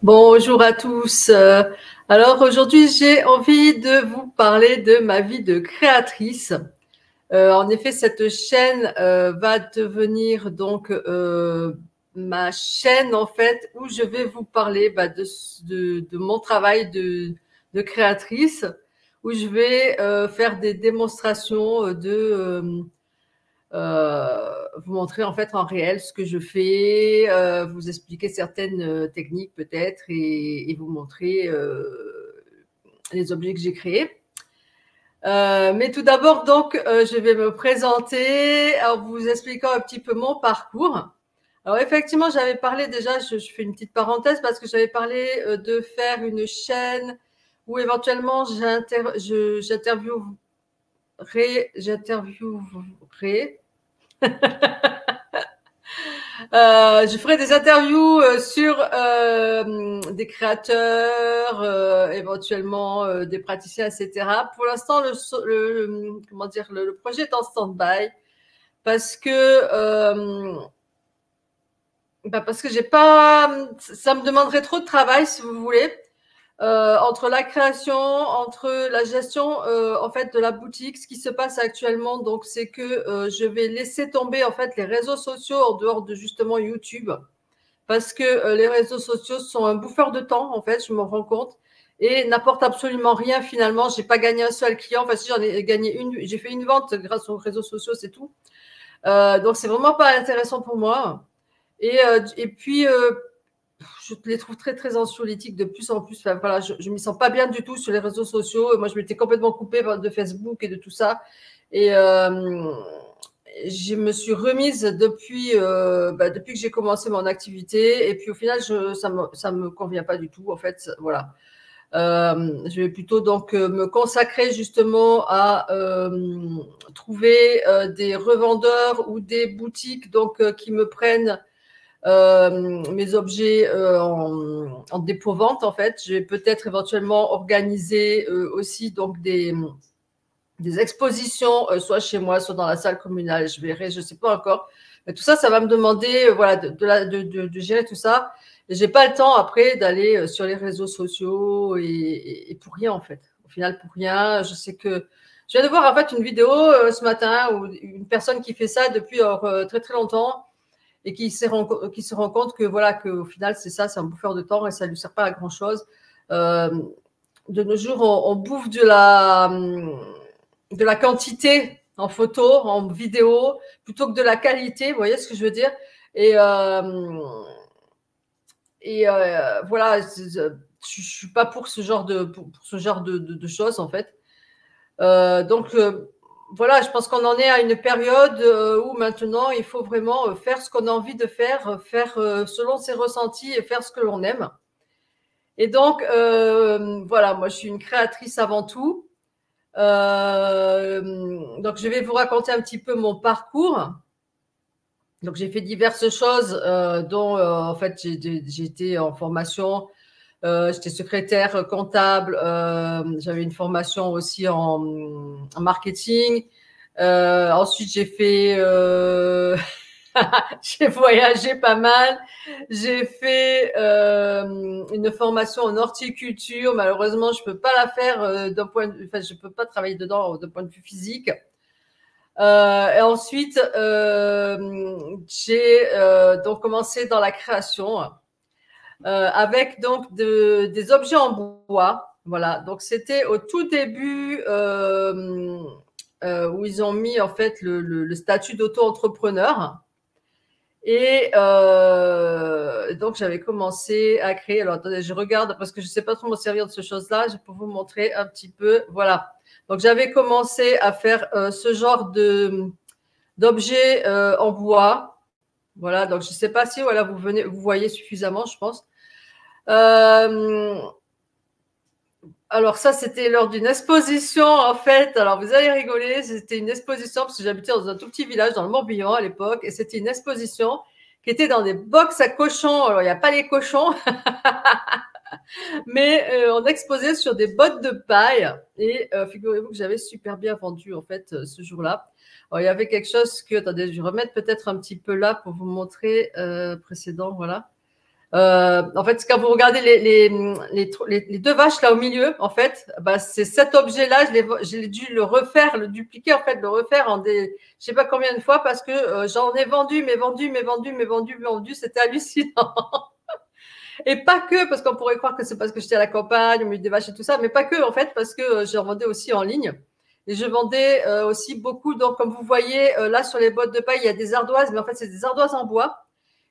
Bonjour à tous. Alors aujourd'hui, j'ai envie de vous parler de ma vie de créatrice. En effet, cette chaîne va devenir donc ma chaîne en fait où je vais vous parler de mon travail de créatrice, où je vais faire des démonstrations vous montrer en fait en réel ce que je fais, vous expliquer certaines techniques peut-être et vous montrer les objets que j'ai créés. Mais tout d'abord, donc, je vais me présenter en vous expliquant un petit peu mon parcours. Alors effectivement, j'avais parlé déjà, je fais une petite parenthèse parce que j'avais parlé de faire une chaîne où éventuellement j'interviewerai. Je ferai des interviews sur des créateurs, éventuellement des praticiens, etc. Pour l'instant, comment dire, le projet est en stand-by parce que parce que j'ai pas, ça me demanderait trop de travail, si vous voulez. Entre la création, entre la gestion en fait de la boutique, ce qui se passe actuellement, donc c'est que je vais laisser tomber en fait les réseaux sociaux en dehors de justement YouTube, parce que les réseaux sociaux sont un bouffeur de temps en fait, je me rends compte, et n'apportent absolument rien finalement. J'ai pas gagné un seul client, enfin si j'en ai gagné une, j'ai fait une vente grâce aux réseaux sociaux, c'est tout. Donc c'est vraiment pas intéressant pour moi. Et puis je les trouve très très anxiolytiques de plus en plus. Enfin, voilà, je m'y sens pas bien du tout sur les réseaux sociaux. Moi, je m'étais complètement coupée de Facebook et de tout ça. Et je me suis remise depuis que j'ai commencé mon activité. Et puis au final, ça me convient pas du tout. En fait, voilà. Je vais plutôt donc me consacrer justement à trouver des revendeurs ou des boutiques donc qui me prennent mes objets en dépôt-vente en fait. Je vais peut-être éventuellement organiser aussi donc des expositions, soit chez moi, soit dans la salle communale. Je verrai, je ne sais pas encore. Mais tout ça, ça va me demander voilà, de gérer tout ça. Et j'ai pas le temps après d'aller sur les réseaux sociaux et pour rien en fait. Au final, pour rien. Je sais que je viens de voir en fait une vidéo ce matin où une personne qui fait ça depuis très très longtemps et qui se rend compte que voilà qu'au final c'est ça, c'est un bouffeur de temps et ça lui sert pas à grand chose. Euh, de nos jours, on bouffe de la quantité en photo, en vidéo, plutôt que de la qualité. Vous voyez ce que je veux dire? Et voilà, je suis pas pour ce genre pour ce genre de choses en fait. Donc voilà, je pense qu'on en est à une période où maintenant il faut vraiment faire ce qu'on a envie de faire, faire selon ses ressentis et faire ce que l'on aime. Et donc voilà, moi je suis une créatrice avant tout. Donc je vais vous raconter un petit peu mon parcours. Donc j'ai fait diverses choses, dont en fait j'ai été en formation. J'étais secrétaire comptable. J'avais une formation aussi en marketing. Ensuite, j'ai voyagé pas mal. J'ai fait une formation en horticulture. Malheureusement, je peux pas la faire enfin, je peux pas travailler dedans d'un point de vue physique. Et ensuite, j'ai donc commencé dans la création avec donc des objets en bois. Voilà, donc c'était au tout début où ils ont mis en fait le statut d'auto-entrepreneur. Et donc j'avais commencé à créer. Alors attendez, je regarde parce que je ne sais pas trop m'en servir de ces choses-là. Je peux vous montrer un petit peu. Voilà. Donc j'avais commencé à faire ce genre d'objets en bois. Voilà. Donc je ne sais pas si voilà vous voyez suffisamment, je pense. Alors ça, c'était lors d'une exposition, en fait. Alors vous allez rigoler, c'était une exposition parce que j'habitais dans un tout petit village dans le Morbihan à l'époque, et c'était une exposition qui était dans des box à cochons. Alors il n'y a pas les cochons, mais on exposait sur des bottes de paille. Et figurez-vous que j'avais super bien vendu en fait ce jour-là. Alors il y avait quelque chose que, attendez, je vais remettre peut-être un petit peu là pour vous montrer précédent, voilà. En fait, quand vous regardez les deux vaches là au milieu, en fait, bah, c'est cet objet-là, j'ai dû le refaire, le dupliquer, en fait, le refaire en des, je sais pas combien de fois parce que j'en ai vendu, mais vendu, c'était hallucinant. Et pas que, parce qu'on pourrait croire que c'est parce que j'étais à la campagne, au milieu des vaches et tout ça, mais pas que, en fait, parce que je vendais aussi en ligne. Et je vendais aussi beaucoup, donc comme vous voyez, là sur les bottes de paille, il y a des ardoises, mais en fait, c'est des ardoises en bois.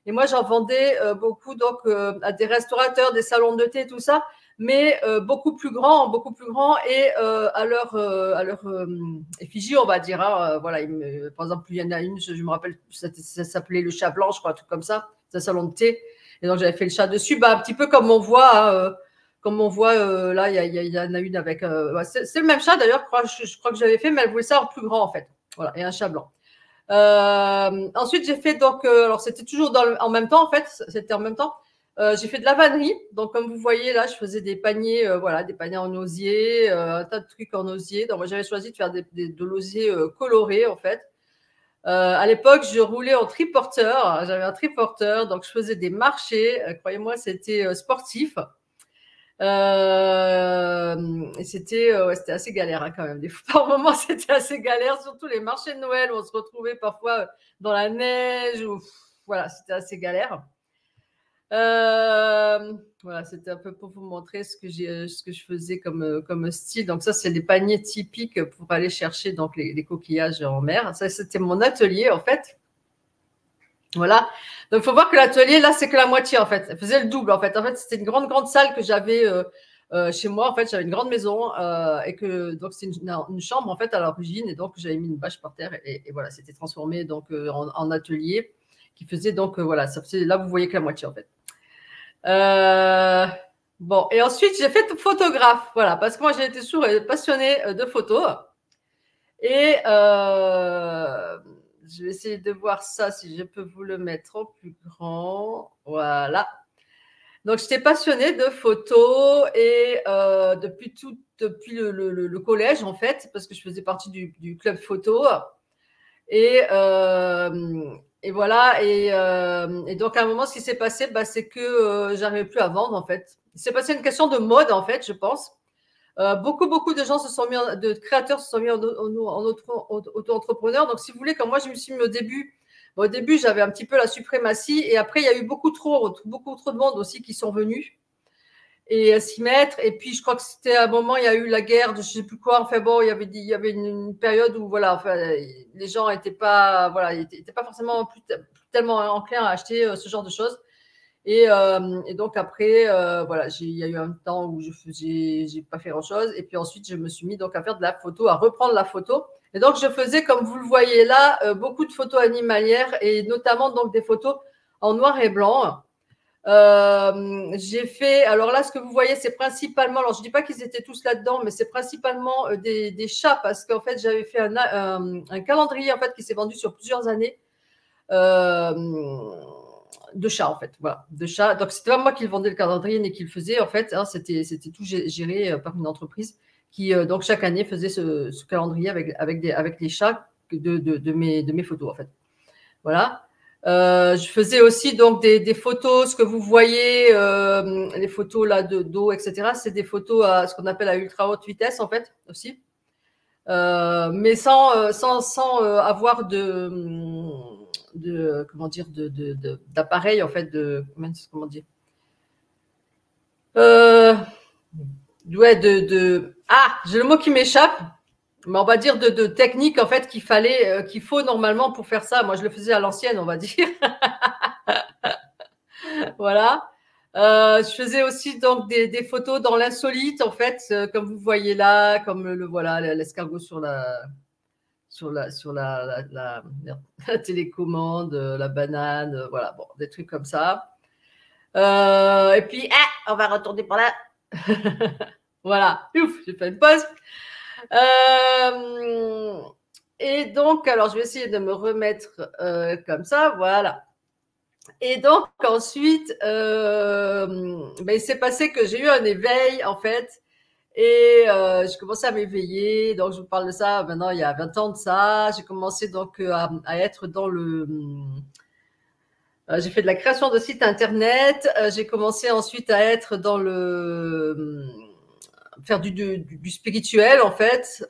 Et moi, j'en vendais beaucoup donc à des restaurateurs, des salons de thé, tout ça, mais beaucoup plus grands et à leur effigie, on va dire. Hein, voilà, par exemple, il y en a une, je me rappelle, ça s'appelait le chat blanc, je crois, un truc comme ça, c'est un salon de thé. Et donc, j'avais fait le chat dessus, bah, un petit peu comme on voit, hein, comme on voit là, il y en a une avec. C'est le même chat d'ailleurs, je crois que j'avais fait, mais elle voulait ça en plus grand en fait. Voilà, et un chat blanc. Ensuite, j'ai fait donc, alors c'était toujours en même temps en fait, c'était en même temps. J'ai fait de la vannerie, donc comme vous voyez là, je faisais des paniers, voilà, des paniers en osier, un tas de trucs en osier. Donc moi, j'avais choisi de faire de l'osier coloré en fait. À l'époque, je roulais en triporteur. J'avais un triporteur, donc je faisais des marchés. Croyez-moi, c'était sportif. Et c'était assez galère hein, quand même. Par moments, c'était assez galère, surtout les marchés de Noël où on se retrouvait parfois dans la neige. Voilà, c'était assez galère. Voilà, c'était un peu pour vous montrer ce que je faisais comme style. Donc ça, c'est des paniers typiques pour aller chercher donc les coquillages en mer. Ça, c'était mon atelier en fait. Voilà. Donc, il faut voir que l'atelier, là, c'est que la moitié, en fait. Elle faisait le double, en fait. En fait, c'était une grande salle que j'avais chez moi. En fait, j'avais une grande maison et que, donc, c'est une chambre, en fait, à l'origine. Et donc, j'avais mis une bâche par terre et voilà, c'était transformé donc en atelier qui faisait donc, voilà, ça faisait, là, vous voyez que la moitié, en fait. Euh, bon, et ensuite, j'ai fait photographe. Voilà, parce que moi, j'ai été toujours passionnée de photos. Et je vais essayer de voir ça, si je peux vous le mettre en plus grand. Voilà. Donc, j'étais passionnée de photos et depuis le collège, en fait, parce que je faisais partie du club photo. Et, et voilà. Et donc, à un moment, ce qui s'est passé, bah, c'est que j'arrivais plus à vendre, en fait. Il s'est passé une question de mode, en fait, je pense. Beaucoup de gens de créateurs se sont mis en auto-entrepreneurs. Donc, si vous voulez, quand moi, je me suis mis au début, j'avais un petit peu la suprématie. Et après, il y a eu beaucoup trop de monde aussi qui sont venus et s'y mettre. Et puis, je crois que c'était à un moment, il y a eu la guerre de je sais plus quoi. Enfin bon, il y avait une période où, voilà, enfin, les gens n'étaient pas, voilà, étaient pas forcément tellement enclins à acheter ce genre de choses. Et donc après, voilà, il y a eu un temps où j'ai pas fait grand chose. Et puis ensuite, je me suis mis donc à faire de la photo, à reprendre la photo. Et donc, je faisais, comme vous le voyez là, beaucoup de photos animalières et notamment donc des photos en noir et blanc. J'ai fait, alors là, ce que vous voyez, c'est principalement, alors je dis pas qu'ils étaient tous là-dedans, mais c'est principalement des chats parce qu'en fait, j'avais fait un calendrier en fait qui s'est vendu sur plusieurs années. Euh, de chats en fait, voilà, de chats. Donc c'était pas moi qui le vendais le calendrier ni qui le faisait en fait, hein, c'était tout géré par une entreprise qui donc chaque année faisait ce calendrier avec les chats de mes photos en fait. Voilà. Je faisais aussi donc des photos, ce que vous voyez, les photos là d'eau, etc. C'est des photos à ce qu'on appelle à ultra haute vitesse en fait aussi, mais sans avoir de comment dire d'appareil en fait comment dire euh, ouais ah j'ai le mot qui m'échappe, mais on va dire de technique en fait qu'il faut normalement pour faire ça. Moi je le faisais à l'ancienne on va dire. Voilà. Je faisais aussi donc des photos dans l'insolite en fait, comme vous voyez là, comme voilà l'escargot la télécommande, la banane, voilà, bon, des trucs comme ça. Et puis, on va retourner par là. Voilà, ouf, j'ai fait une pause. Et donc, alors, je vais essayer de me remettre comme ça, voilà. Et donc, ensuite, il s'est passé que j'ai eu un éveil, en fait, et j'ai commencé à m'éveiller. Donc, je vous parle de ça maintenant, il y a 20 ans de ça. J'ai commencé donc à être dans J'ai fait de la création de sites internet. J'ai commencé ensuite à être dans le faire du spirituel en fait.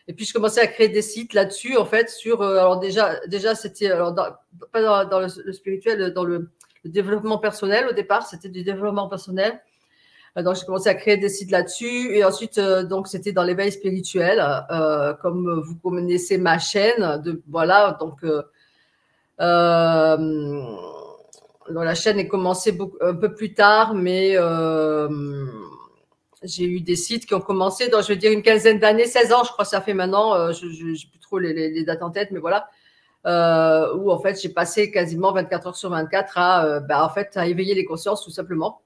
Et puis je commençais à créer des sites là-dessus en fait sur. Alors déjà c'était alors pas dans le spirituel, dans le développement personnel au départ. C'était du développement personnel. Donc j'ai commencé à créer des sites là-dessus et ensuite donc c'était dans l'éveil spirituel, comme vous connaissez ma chaîne. Voilà donc. La chaîne est commencée un peu plus tard, mais j'ai eu des sites qui ont commencé dans, je vais dire, une quinzaine d'années, 16 ans, je crois que ça fait maintenant, je n'ai plus trop les dates en tête, mais voilà, où en fait j'ai passé quasiment 24 heures sur 24 en fait, à éveiller les consciences tout simplement.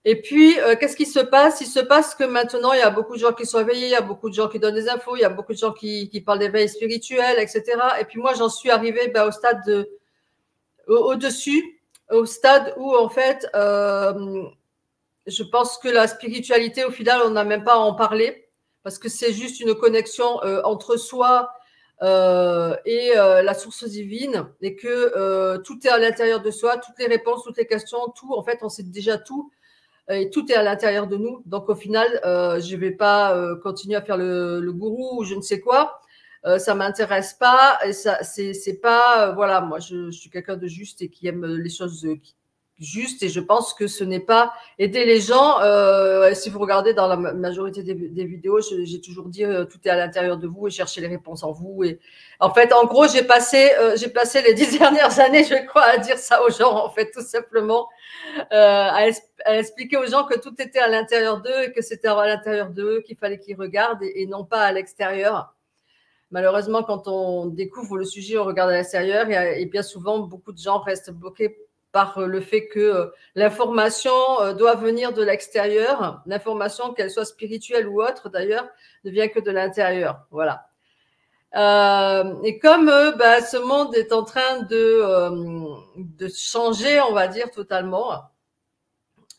Et puis, qu'est-ce qui se passe? Il se passe que maintenant, il y a beaucoup de gens qui sont éveillés, il y a beaucoup de gens qui donnent des infos, il y a beaucoup de gens qui parlent d'éveil spirituel, etc. Et puis moi, j'en suis arrivée au stade au-dessus, au stade où, en fait, je pense que la spiritualité, au final, on n'a même pas à en parler, parce que c'est juste une connexion entre soi et la source divine, et que tout est à l'intérieur de soi, toutes les réponses, toutes les questions, tout, en fait, on sait déjà tout, et tout est à l'intérieur de nous. Donc, au final, je ne vais pas continuer à faire le gourou ou je ne sais quoi. Ça m'intéresse pas et ça c'est pas voilà, moi je suis quelqu'un de juste et qui aime les choses justes, et je pense que ce n'est pas aider les gens. Si vous regardez dans la majorité des vidéos, j'ai toujours dit tout est à l'intérieur de vous et cherchez les réponses en vous. Et en fait, en gros, j'ai passé les 10 dernières années, je crois, à dire ça aux gens, en fait, tout simplement, à expliquer aux gens que tout était à l'intérieur d'eux et que c'était à l'intérieur d'eux qu'il fallait qu'ils regardent et non pas à l'extérieur. Malheureusement, quand on découvre le sujet, on regarde à l'extérieur et bien souvent, beaucoup de gens restent bloqués par le fait que l'information doit venir de l'extérieur. L'information, qu'elle soit spirituelle ou autre d'ailleurs, ne vient que de l'intérieur. Voilà. Et comme ce monde est en train de changer, on va dire totalement,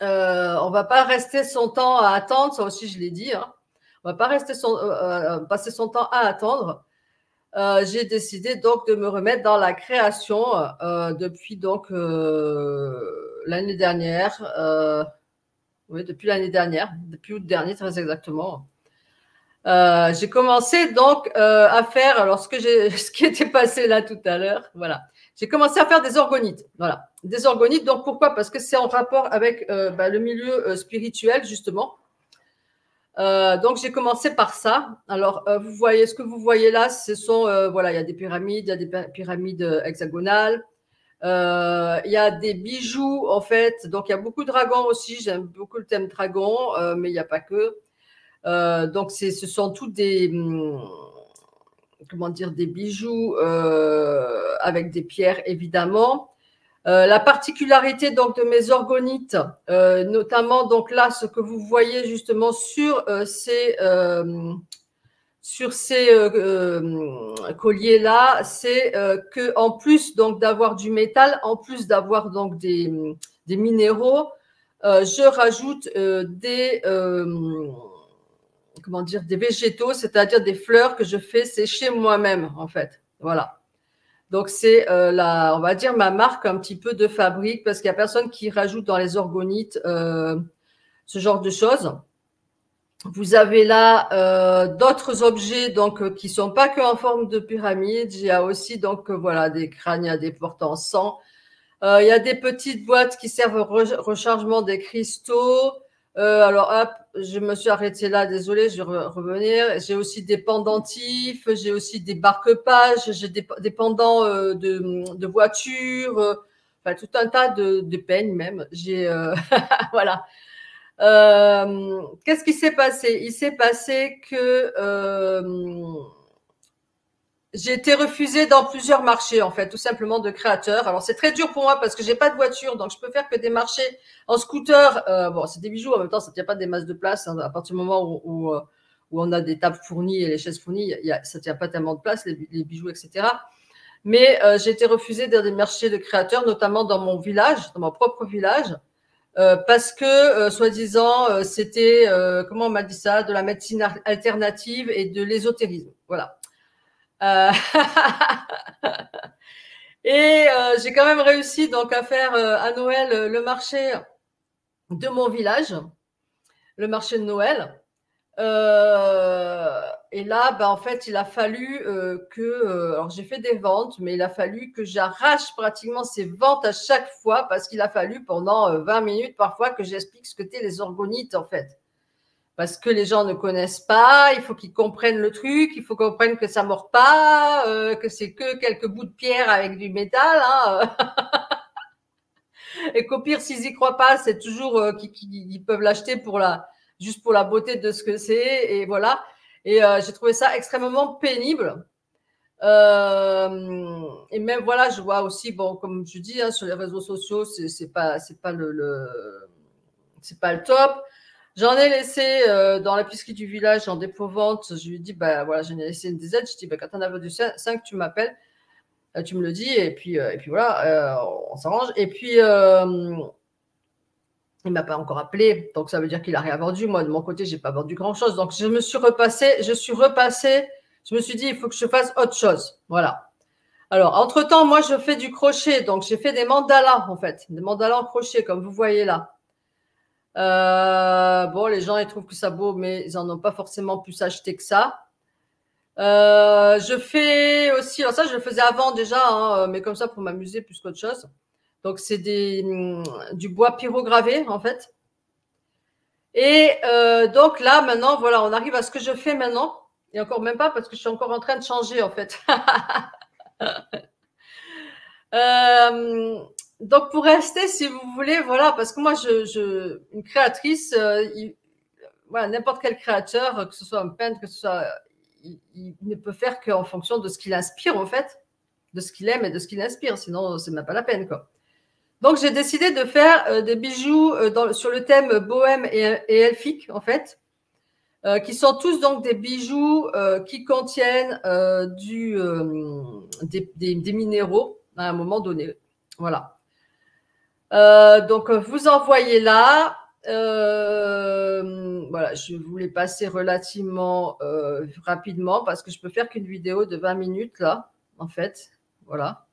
on va pas rester son temps à attendre. Ça aussi, je l'ai dit. Hein. On va pas rester passer son temps à attendre. J'ai décidé donc de me remettre dans la création depuis donc l'année dernière. Oui, depuis l'année dernière, depuis août dernier très exactement. J'ai commencé donc à faire alors ce qui était passé là tout à l'heure. Voilà, j'ai commencé à faire des orgonites. Voilà, des orgonites. Donc pourquoi? Parce que c'est en rapport avec le milieu spirituel justement. Donc j'ai commencé par ça. Alors vous voyez ce que vous voyez là, ce sont voilà, il y a des pyramides, il y a des pyramides hexagonales, il y a des bijoux en fait. Donc il y a beaucoup de dragons aussi. J'aime beaucoup le thème dragon, mais il n'y a pas que. Donc ce sont tous des comment dire, des bijoux avec des pierres évidemment. La particularité donc de mes orgonites, notamment donc là ce que vous voyez justement sur ces colliers là, c'est que en plus donc d'avoir du métal, en plus d'avoir donc des minéraux, je rajoute comment dire, des végétaux, c'est-à-dire des fleurs que je fais sécher moi-même en fait. Voilà. Donc c'est on va dire ma marque un petit peu de fabrique, parce qu'il y a personne qui rajoute dans les orgonites ce genre de choses. Vous avez là d'autres objets donc qui sont pas que en forme de pyramide. Il y a aussi donc voilà des crânes, il y a des porte-encens. Il y a des petites boîtes qui servent au rechargement des cristaux. Alors hop, je me suis arrêtée là, désolée, je vais revenir. J'ai aussi des pendentifs, j'ai aussi des marque-pages, j'ai des pendants de voitures, enfin tout un tas de peignes même. J'ai voilà. Qu'est-ce qui s'est passé? Il s'est passé que j'ai été refusée dans plusieurs marchés, en fait, tout simplement de créateurs. Alors, c'est très dur pour moi parce que j'ai pas de voiture, donc je peux faire que des marchés en scooter. Bon, c'est des bijoux, en même temps, ça tient pas des masses de place. Hein, à partir du moment où on a des tables fournies et les chaises fournies, ça tient pas tellement de place, les bijoux, etc. Mais j'ai été refusée dans des marchés de créateurs, notamment dans mon village, dans mon propre village. Parce que, soi-disant, c'était, comment on m'a dit ça, de la médecine alternative et de l'ésotérisme. Voilà. Euh, Et j'ai quand même réussi donc à faire à Noël le marché de mon village, le marché de Noël. Et là, bah, en fait, il a fallu alors j'ai fait des ventes, mais il a fallu que j'arrache pratiquement ces ventes à chaque fois parce qu'il a fallu pendant 20 minutes parfois que j'explique ce que t'es les orgonites en fait. Parce que les gens ne connaissent pas, il faut qu'ils comprennent le truc, il faut qu'ils comprennent que ça mord pas, que c'est que quelques bouts de pierre avec du métal, hein, et qu'au pire, s'ils y croient pas, c'est toujours qu'ils peuvent l'acheter juste pour la beauté de ce que c'est, et voilà. Et j'ai trouvé ça extrêmement pénible. Et même voilà, je vois aussi, bon, comme je dis, hein, sur les réseaux sociaux, c'est pas c'est pas le top. J'en ai laissé dans l'épicerie du village en dépôt-vente. Je lui ai dit, bah voilà, j'en ai laissé une dizaine. Je dis, bah, quand t'en as vendu 5, tu m'appelles, tu me le dis, et puis voilà, on s'arrange. Et puis, il m'a pas encore appelé, donc ça veut dire qu'il a rien vendu. Moi, de mon côté, j'ai pas vendu grand-chose. Donc, je me suis repassée, je me suis dit, il faut que je fasse autre chose. Voilà. Alors, entre-temps, moi, je fais du crochet. Donc, j'ai fait des mandalas, en fait. Des mandalas en crochet, comme vous voyez là. Bon, les gens, ils trouvent que ça beau, mais ils en ont pas forcément pu s'acheter que ça. Je fais aussi, alors ça, je le faisais avant déjà, hein, mais comme ça pour m'amuser plus qu'autre chose. Donc, c'est du bois pyrogravé, en fait. Et donc là, maintenant, voilà, on arrive à ce que je fais maintenant. Et encore même pas parce que je suis encore en train de changer, en fait. Donc pour rester, si vous voulez, voilà, parce que moi, une créatrice, voilà, n'importe quel créateur, que ce soit un peintre, que ce soit, il ne peut faire qu'en fonction de ce qu'il inspire, en fait, de ce qu'il aime et de ce qu'il inspire. Sinon, c'est même pas la peine, quoi. Donc j'ai décidé de faire des bijoux sur le thème bohème et elfique, en fait, qui sont tous donc des bijoux qui contiennent des minéraux à un moment donné. Voilà. Donc vous en voyez là. Voilà, je voulais passer relativement rapidement parce que je peux faire qu'une vidéo de 20 minutes là, en fait. Voilà.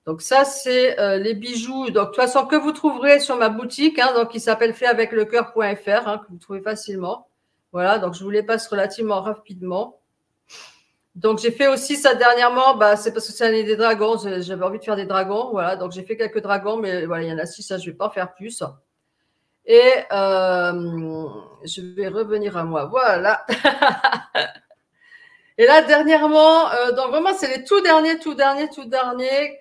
Donc ça, c'est les bijoux. Donc de toute façon que vous trouverez sur ma boutique, hein, donc qui s'appelle faitaveclecoeur.fr, hein, que vous trouvez facilement. Voilà, donc je vous les passe relativement rapidement. Donc j'ai fait aussi ça dernièrement, bah, c'est parce que c'est l'année des dragons, j'avais envie de faire des dragons, voilà, donc j'ai fait quelques dragons, mais voilà, il y en a 6, ça je vais pas en faire plus. Et je vais revenir à moi, voilà. Et là dernièrement, donc vraiment c'est les tout derniers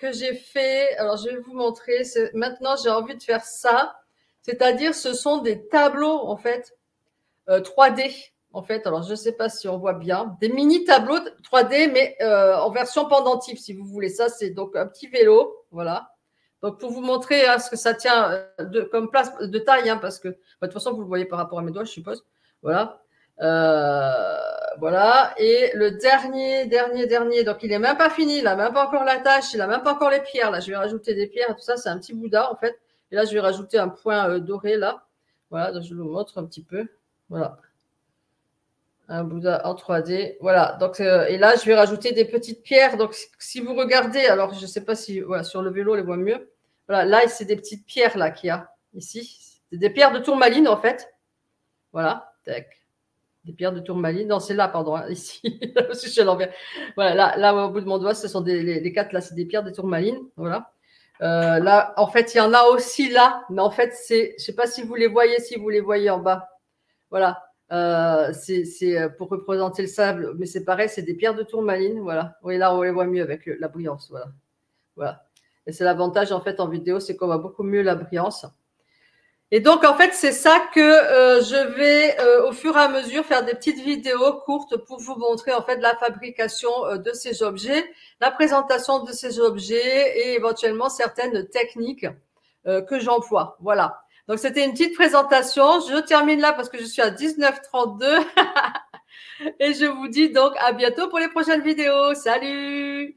que j'ai fait. Alors je vais vous montrer. Maintenant j'ai envie de faire ça, c'est-à-dire ce sont des tableaux en fait 3D. En fait, alors je ne sais pas si on voit bien, des mini tableaux 3D, mais en version pendentif, si vous voulez. Ça, c'est donc un petit vélo, voilà. Donc pour vous montrer hein, ce que ça tient comme place de taille, hein, parce que de toute façon vous le voyez par rapport à mes doigts, je suppose. Voilà, voilà. Et le dernier, donc il est même pas fini, il a même pas encore la tâche, il a même pas encore les pierres. Là, je vais rajouter des pierres, tout ça, c'est un petit Bouddha en fait. Et là, je vais rajouter un point doré là. Voilà, donc je vous montre un petit peu. Voilà. Un Bouddha en 3D. Voilà. Donc, et là, je vais rajouter des petites pierres. Donc, si vous regardez, alors je ne sais pas si voilà, sur le vélo, on les voit mieux. Voilà, là, c'est des petites pierres là qu'il y a ici. C'est des pierres de tourmaline, en fait. Voilà. Tac. Des pierres de tourmaline. Non, c'est là, pardon, hein, ici. je suis à l'envers. Voilà, là, au bout de mon doigt, ce sont les 4 là, c'est des pierres de tourmaline. Voilà. Là, en fait, il y en a aussi là, mais en fait, je ne sais pas si vous les voyez en bas. Voilà. C'est pour représenter le sable, mais c'est pareil, c'est des pierres de tourmaline. Voilà. Oui, là, on les voit mieux avec la brillance. Voilà. Voilà. Et c'est l'avantage, en fait, en vidéo, c'est qu'on voit beaucoup mieux la brillance. Et donc, en fait, c'est ça que je vais, au fur et à mesure, faire des petites vidéos courtes pour vous montrer, en fait, la fabrication de ces objets, la présentation de ces objets et éventuellement certaines techniques que j'emploie. Voilà. Donc, c'était une petite présentation. Je termine là parce que je suis à 19h32 et je vous dis donc à bientôt pour les prochaines vidéos. Salut!